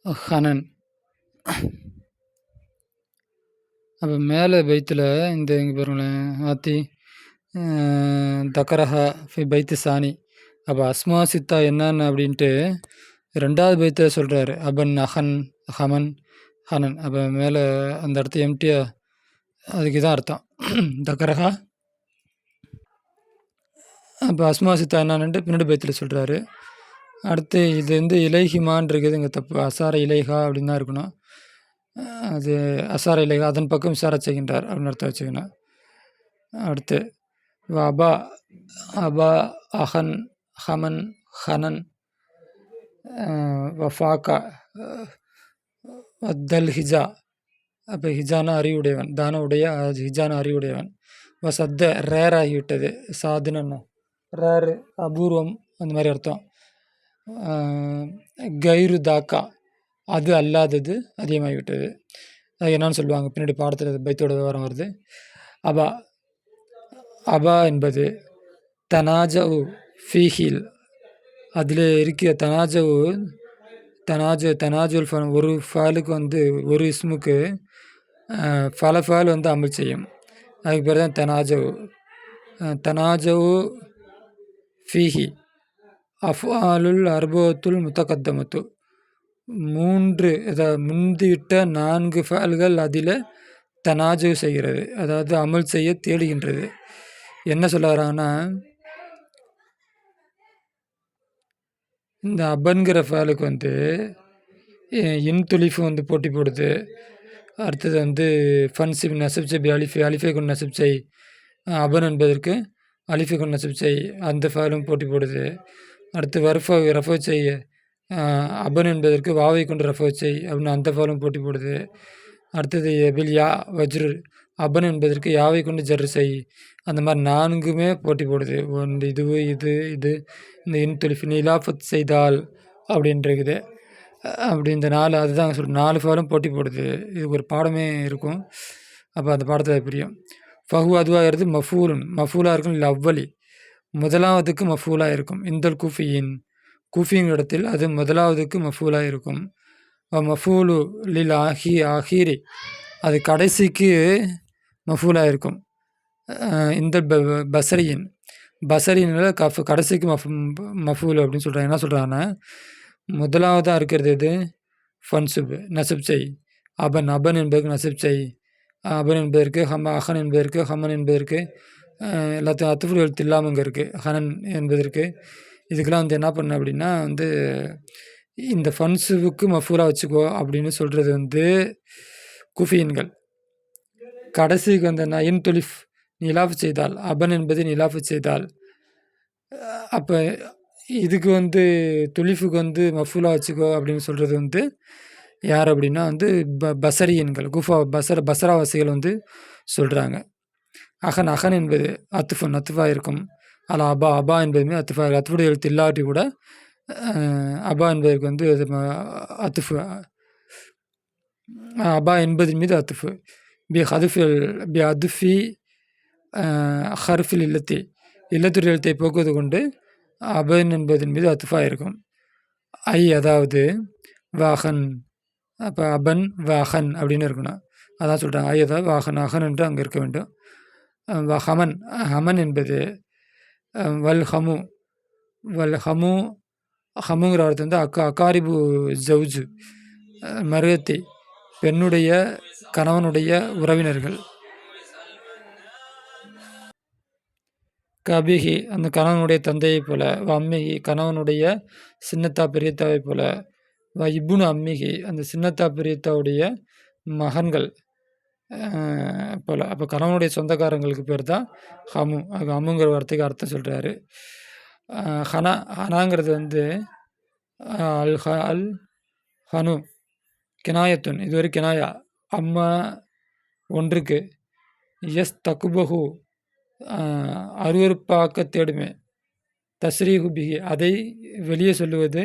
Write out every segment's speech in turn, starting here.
ஹனன். அப்போ மேலே பைத்தில் இந்த இங்கே பாருங்களேன் ஆத்தி தக்கரஹா ஃபி பைத்து சாணி. அப்போ அஸ்மா சித்தா என்னன்னு அப்படின்ட்டு 2வது பைத்தில் சொல்கிறாரு. அபன் அஹன் ஹமன் ஹனன். அப்போ மேலே அந்த இடத்த எம்டியாக அதுக்கு தான் அர்த்தம் தக்கரஹா. அப்போ அஸ்மா சித்தா என்னான்ட்டு பின்னாடி பைத்தில் சொல்கிறாரு. அடுத்து இது வந்து இலைஹிமான் இருக்குது இங்கே தப்பு. அசார இலைஹா அப்படின்னு தான் இருக்கணும். அது அசார இலைஹா அதன் பக்கம் இசாரா செய்கின்றார் அப்படின்னு அர்த்தம் வச்சுக்கணும். அடுத்து அபா அபா அஹன் ஹமன் ஹனன் வஃபாக்கா தல் ஹிஜா. அப்போ ஹிஜானா அறிவுடையவன், தான உடைய ஹிஜானா அறிவுடையவன். சத்த ரேர் ஆகிவிட்டது. சாதுன்னு ரேரு அபூர்வம் அந்த மாதிரி அர்த்தம். கைரு தாக்கா அது அல்லாதது அதிகமாகிவிட்டது. அது என்னன்னு சொல்லுவாங்க பின்னாடி பாடத்தில் பைத்தோட விவரம் வருது. அபா அபா என்பது தனாஜவு ஃபீஹில் அதில் இருக்கிற தனாஜவு தனாஜுல் ஃபல் ஒரு ஃபாலுக்கு வந்து ஒரு இஸ்முக்கு பல ஃபால் வந்து அமல் செய்யும். அதுக்கு பேர் தான் தனாஜவு ஃபீஹி அஃஆலுல் அர்பத்துல் முத்தகத்தமத்து. 3 முந்திவிட்ட 4 ஃபால்கள் அதில் தனாஜு செய்கிறது, அதாவது அமல் செய்ய தேடுகின்றது. என்ன சொல்ல வராங்கன்னா இந்த அபன்கிற ஃபாலுக்கு வந்து இன்துலிஃபு வந்து போட்டி போடுது. அடுத்தது வந்து ஃபன்சிப் நசப் செய் அலிஃபை கொண்டு நசப் செய். அபன் என்பதற்கு அலிஃபை கொண்டு நசப் செய் அந்த ஃபாலும் போட்டி போடுது. அடுத்து ரஃபோ செய் அபன் என்பதற்கு வாவை கொண்டு ரஃபோ செய் அப்படின்னு அந்த ஃபாலும் போட்டி போடுது. அடுத்தது எபில் யா வஜ்ரு அபன் என்பதற்கு யாவை கொண்டு ஜர்ரு செய். அந்த மாதிரி 4மே போட்டி போடுது. ஒன்று இது இந்த இன்துலிஃப் நிலாஃபத் செய்தால் அப்படின்றது. அப்படி இந்த 4 அதுதான் சொல்கிறேன். 4 ஃபாலும் போட்டி போடுது. இதுக்கு ஒரு பாடமே இருக்கும். அப்போ அந்த பாடத்தில் புரியும். ஃபஹு அதுவாகிறது மஃபூலாக இருக்கும். இல்லை அவ்வளி முதலாவதுக்கு மஃபூலாக இருக்கும். இந்தல் கூஃபியின் இடத்தில் அது முதலாவதுக்கு மஃபூலாக இருக்கும். மஃபூலு லில் ஆஹீரி அது கடைசிக்கு மஃபூலாக இருக்கும். இந்த பசரியினால் கடைசிக்கு மஃபூல் அப்படின்னு சொல்கிறாங்க. என்ன சொல்கிறாங்கன்னா முதலாவதாக இருக்கிறது இது ஃபன்சுப் நசப் செய். அபன் என்பதற்கு நசப் செய். அபன் என்பதற்கு அஹன் என்பதற்கு ஹமன் என்பதற்கு எல்லாத்தையும் அத்துஃபுல் எழுத்து இல்லாமல் இங்கே இருக்குது. ஹனன் என்பதற்கு இதுக்கெல்லாம் வந்து என்ன பண்ண அப்படின்னா வந்து இந்த ஃபன்சுவுக்கு மஃபூலாக வச்சுக்கோ அப்படின்னு சொல்கிறது வந்து குஃபியன்கள். கடைசிக்கு வந்து இன்துலிஃப் நிலாஃபு செய்தால் அபன் என்பது நிலாஃபு செய்தால் அப்போ இதுக்கு வந்து துலிஃபுக்கு வந்து மஃபூலாக வச்சுக்கோ அப்படின்னு சொல்கிறது வந்து யார் அப்படின்னா வந்து பசரியன்கள் பசராவாசிகள் வந்து சொல்கிறாங்க. அஹன் என்பது அத்துஃபாக இருக்கும். அதில் அபா என்பதுமே அத்துஃபாக அத்துஃபுடைய எழுத்து இல்லாட்டி கூட அபா என்பதற்கு வந்து அத்துஃபு அபா என்பதின் மீது அத்துஃபு பி அதுஃபி ஹர்ஃபில் இல்லத்துடைய எழுத்தை போக்குவது கொண்டு அபன் என்பதின் மீது அத்துஃபாக இருக்கும். அதாவது வாஹன். அப்போ அபன் வாஹன் அப்படின்னு இருக்கணும். அதான் சொல்கிறாங்க. அதாவது வாஹன் அஹன் என்று அங்கே இருக்க வேண்டும். ஹமன் என்பது ஹமுங்கிற அர்த்தம் வந்து அக்காரிபு ஜவுஜு மருகத்தை பெண்ணுடைய கணவனுடைய உறவினர்கள். கபிஹி அந்த கணவனுடைய தந்தையை போல. அம்மிகி கணவனுடைய சின்னத்தா பெரியத்தாவை போல. இப்புனு அம்மிகி அந்த சின்னத்தா பெரியத்தாவுடைய மகன்கள் போல். அப்போ கணவனுடைய சொந்தக்காரங்களுக்கு பேர் தான் ஹமு. அது ஹமுங்கிற வார்த்தைக்கு அர்த்தம் சொல்கிறாரு. ஹனாங்கிறது வந்து அல் ஹனு கினாயத்துன் இது ஒரு கினாயா. அம்மா ஒன்றுக்கு தக்குபஹு அருவருப்பாக்க தேடுமே. தஸ்ரீஹு பிஹி அதை வெளியே சொல்லுவது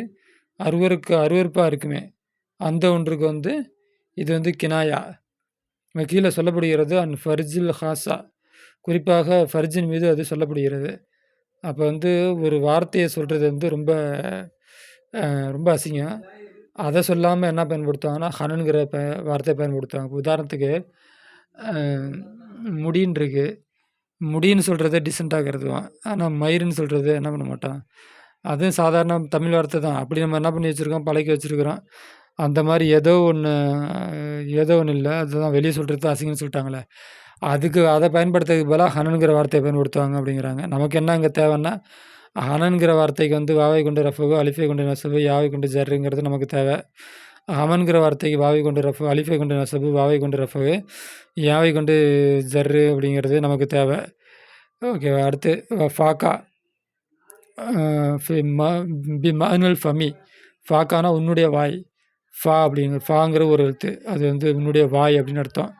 அருவருப்பாக இருக்குமே அந்த ஒன்றுக்கு வந்து இது வந்து கினாயா. கீழே சொல்லப்படுகிறது அன் ஃபர்ஜில் ஹாசா குறிப்பாக ஃபர்ஜின் மீது அது சொல்லப்படுகிறது. அப்போ வந்து ஒரு வார்த்தையை சொல்கிறது வந்து ரொம்ப ரொம்ப அசிங்கம். அத சொல்லாம என்ன பயன்படுத்துவாங்கன்னா, ஹனன்ங்கிற வார்த்தைய பயன்படுத்துவாங்க. உதாரணத்துக்கு அ முடின்னு இருக்கு. முடின்னு சொல்றத டீசென்ட்டா கருதுவான். ஆனா, மயிருன்னு சொல்றது என்ன பண்ண மாட்டான். அதுவும் சாதாரண தமிழ் வார்த்தை தான். அப்படி நம்ம என்ன பண்ணி வச்சிருக்கோம், பழக்கி வச்சிருக்கிறோம். அந்த மாரி ஏதோ ஒண்ணு இல்ல. அதுதான் வெளிய சொல்றது அசிங்கம்னு சொல்லிட்டாங்களே. அதுக்கு அத பயன்படுத்துறதுக்கு பதிலா ஹனன்ங்கிற வார்த்தைய பயன்படுத்துவாங்க அப்படிங்கிறாங்க. நமக்கு என்ன அங்க தேவைன்னா, ஹனன்ங்கிற வார்த்தைக்கு வந்து வாவை கொண்டு ரஃபு, அலிஃபை கொண்டு நஸ்பு, யாவை கொண்டு ஜர்ருங்கிறது நமக்கு தேவை. ஹமன்ங்கிற வார்த்தைக்கு வாவை கொண்டு ரஃபு, அலிஃபை கொண்டு நஸ்பு, வாவை கொண்டு ரஃபு, யாவை கொண்டு ஜர்ரு அப்படிங்கிறது நமக்கு தேவை. ஓகேவா. அடுத்து ஃபாக்கா ஃபி ம பி மஅனல் ஃபமி. ஃபாக்கானா உன்னுடைய வாய். ஃபாங்கிற ஒரு எழுத்து. அது வந்து உன்னுடைய வாய் அப்படின்னு அர்த்தம்.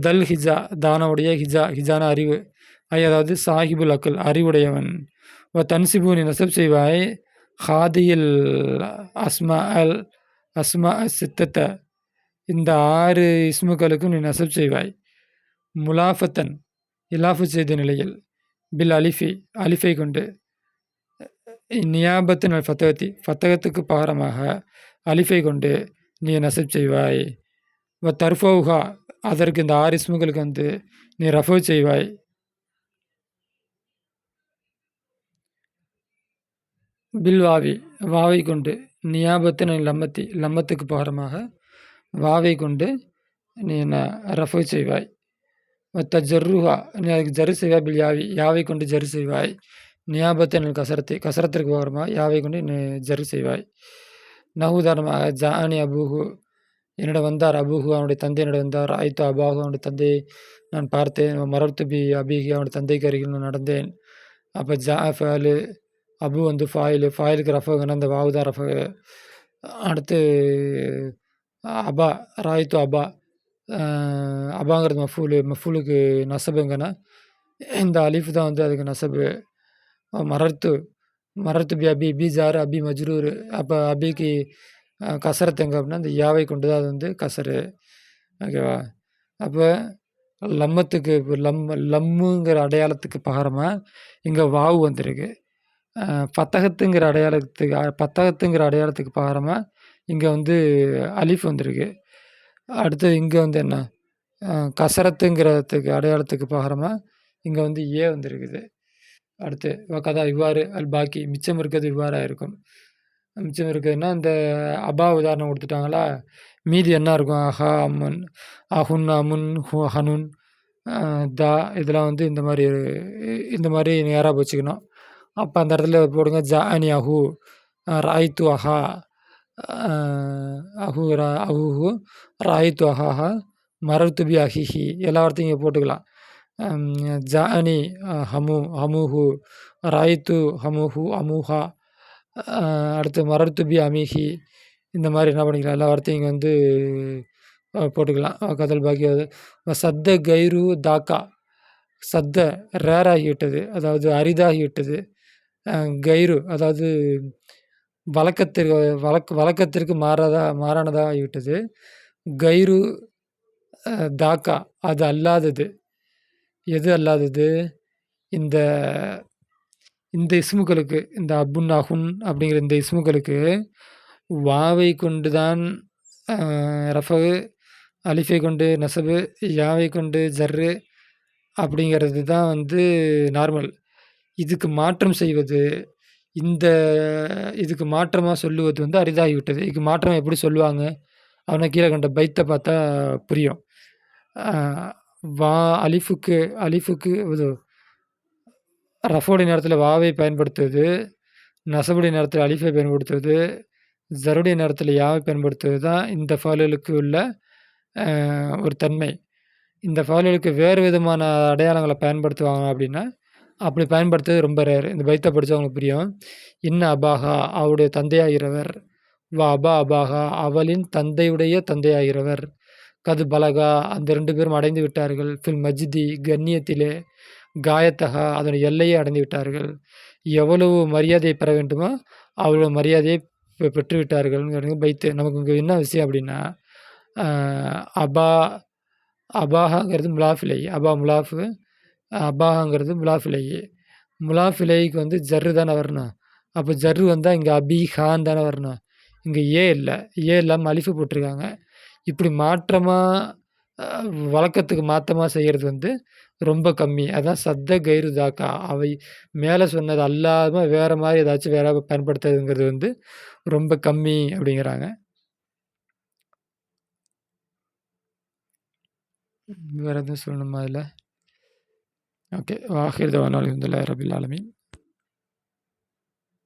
தல் ஹிஜா தானவுடைய ஹிஜானா அறிவு. அதாவது சாஹிபுல் அக்குல் அறிவுடையவன். தன்சிபு நீ நசப் செய்வாய் ஹாதியில் அஸ்மா அல் அஸ்மா சித்தத்த இந்த 6 இஸ்முக்களுக்கும் நீ நசப் செய்வாய். முலாஃபத்தன் இலாஃபு செய்த நிலையில் பில் அலிஃபை கொண்டு நியாபத்தின் அல் ஃபத்தகத்துக்கு பகரமாக அலிஃபை கொண்டு நீ நசப் செய்வாய். தர்ஃபவுஹா அதற்கு இந்த 6 இஸ்முகளுக்கு வந்து நீ ரஃபு செய்வாய். பில் வாவை கொண்டு நியாபத்தின் லம்மத்துக்கு பகரமாக வாவை கொண்டு நீ என்ன ரஃபு செய்வாய். ஜர்ருஹா நீ அதுக்கு ஜரு செய்வாய். பில் யாவை கொண்டு ஜரு செய்வாய். நியாபத்தின் கசரத்திற்கு பகரமாக யாவை கொண்டு நீ ஜரு செய்வாய். உதாரணமாக ஜானி அபூஹு என்னிடம் வந்தார். அபூஹு அவனுடைய தந்தை என்னிடம் வந்தார். ஆய்த்து அபாஹு அவனுடைய தந்தையை நான் பார்த்தேன். மரத்து அபிஹி அவனுடைய தந்தைக்கு அருகில் நான் நடந்தேன். அப்போ ஃபேலு அபு வந்து ஃபாயிலுக்கு ரஃபுங்கன்னா அந்த வாவு தான் ரஃபு. அடுத்து அபா ராய்த்து அபா அபாங்கிறது மஃபூலுக்கு நசபுங்கன்னா இந்த அலிஃப் தான் வந்து அதுக்கு நசபு. மரத்து பி ஜார் அபி மஜ்ரூர். அப்போ அபிக்கு கசரத்து எங்கே அப்படின்னா இந்த யாவை கொண்டு தான் அது வந்து கசரு. ஓகேவா. அப்போ லம்மத்துக்கு லம்முங்கிற அடையாளத்துக்கு பகரமாக இங்கே வாவு வந்திருக்கு. பத்தகத்துங்கிற அடையாளத்துக்கு பகரமாக இங்கே வந்து அலிஃப் வந்திருக்கு. அடுத்தது இங்கே வந்து என்ன கசரத்துங்கிறதுக்கு அடையாளத்துக்கு பகரமாக இங்கே வந்து ஏ வந்திருக்குது. அடுத்து கதா இவ்வாறு அல் பாக்கி மிச்சம் இருக்கிறது இவ்வாறாக இருக்கும். மிச்சம் இருக்குதுன்னா இந்த அபா உதாரணம் கொடுத்துட்டாங்களா. மீதி என்ன இருக்கும் அஹா அம்மன் அஹுன் அமுன் ஹனுன் தா இதெல்லாம் வந்து இந்த மாதிரி நேராக வச்சுக்கணும். அப்போ அந்த இடத்துல போடுங்க ஜானி அஹு ராய்த்து அஹா அஹுஹு ராய்த்து அஹாஹா மரத்து பி அஹிஹி எல்லா வார்த்தையும் இங்கே போட்டுக்கலாம். ஜானி ஹமுஹு ராய்த்து ஹமுஹு அமுஹா. அடுத்து மரத்து பி அமிஹி இந்த மாதிரி என்ன பண்ணிக்கலாம் எல்லா வார்த்தையும் இங்கே வந்து போட்டுக்கலாம். கதல் பாக்கியாவது சத்த கைரு தாக்கா சத்த ரேராகிவிட்டது அதாவது அரிதாகிவிட்டது. கைரு அதாவது வழக்கத்திற்கு மாறானதாக ஆகிவிட்டது. கைரு தாக்கா அது அல்லாதது. எது அல்லாதது? இந்த இஸ்முகளுக்கு இந்த அபுன் அஹுன் அப்படிங்கிற இந்த இஸ்முகளுக்கு வாவை கொண்டு தான் ரஃபு, அலிஃபை கொண்டு நசபு, யாவை கொண்டு ஜர்ரு அப்படிங்கிறது தான் வந்து நார்மல். இதுக்கு மாற்றம் செய்வது இதுக்கு மாற்றமாக சொல்லுவது வந்து அரிதாகிவிட்டது. இதுக்கு மாற்றம் எப்படி சொல்லுவாங்க? அவனை கீழே கண்ட பைத்தை பார்த்தா புரியும். அலிஃபுக்கு இது ரஃபோடைய நேரத்தில் வாவை பயன்படுத்துவது, நசபுடைய நேரத்தில் அலிஃபை பயன்படுத்துவது, ஜருடைய நேரத்தில் யாவை பயன்படுத்துவது தான் இந்த ஃபாலுகளுக்கு உள்ள ஒரு தன்மை. இந்த ஃபாலுகளுக்கு வேறு விதமான அடையாளங்களை பயன்படுத்துவாங்க அப்படின்னா அப்படி பயன்படுத்துறது ரொம்ப ரேர். இந்த பைத்தை படித்தவங்களுக்கு புரியும். அபாஹா அவருடைய தந்தையாகிறவர், அபாஹா அவளின் தந்தையுடைய தந்தையாகிறவர், கது பலகா அந்த 2 பேரும் அடைந்து விட்டார்கள், ஃபில் மஜ்தி கண்ணியத்திலே, காயத்தகா அதனுடைய எல்லையை அடைந்து விட்டார்கள், எவ்வளவு மரியாதையை பெற வேண்டுமோ அவ்வளோ மரியாதையை பெற்றுவிட்டார்கள்ங்கிறது பைத்து. நமக்கு இங்கே என்ன விஷயம் அப்படின்னா அபாஹாங்கிறது முலாஃபிலை, முலாஃபு, அபாஹாங்கிறது முலாஃபிலைக்கு வந்து ஜர்ரு தானே வரணும். அப்போ ஜர்ரு வந்தால் இங்கே அபி ஹான் தானே வரணும். இங்க ஏ இல்ல. ஏ இல்லாம அலிஃபு போட்டுருக்காங்க. இப்படி மாற்றமா அ வழக்கத்துக்கு மாத்தமா செய்யறது வந்து ரொம்ப கம்மி. அதான் சத்த கயிறு தாக்கா. அவை மேல சொன்னது அல்லாம வேற மாரி ஏதாச்சும் வேற பயன்படுத்துறதுங்கிறது வந்து ரொம்ப கம்மி அப்படிங்கிறாங்க. வேற எதுவும் சொல்லணுமா இதுல? ஓகே. வ ஆகிர் தவானா அல்ஹம்துலில்லாஹி ரப்பில் ஆலமீன்.